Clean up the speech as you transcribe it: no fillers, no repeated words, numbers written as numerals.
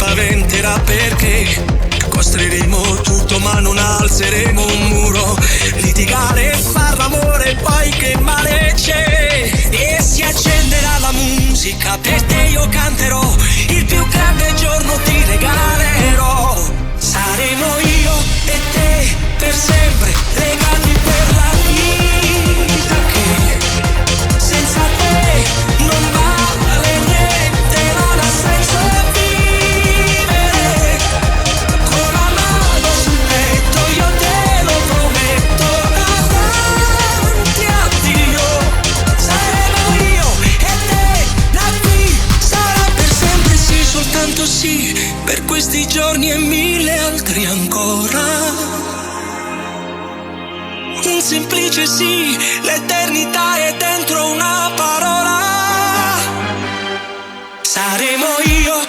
spaventerà perché costruiremo tutto ma non alzeremo un muro. Litigare, far l'amore, poi che male c'è? E si accenderà la musica, per te io canterò, il più grande giorno ti regalerò. Saremo io e te per sempre, legati per la vita che senza te non vale niente, non ha senso vivere. Con la mano sul petto io te lo prometto, davanti a Dio saremo io e te, da qui sarà per sempre, sì, soltanto sì, per questi giorni e mille altri ancora. Un semplice sì, l'eternità è dentro una parola. Saremo io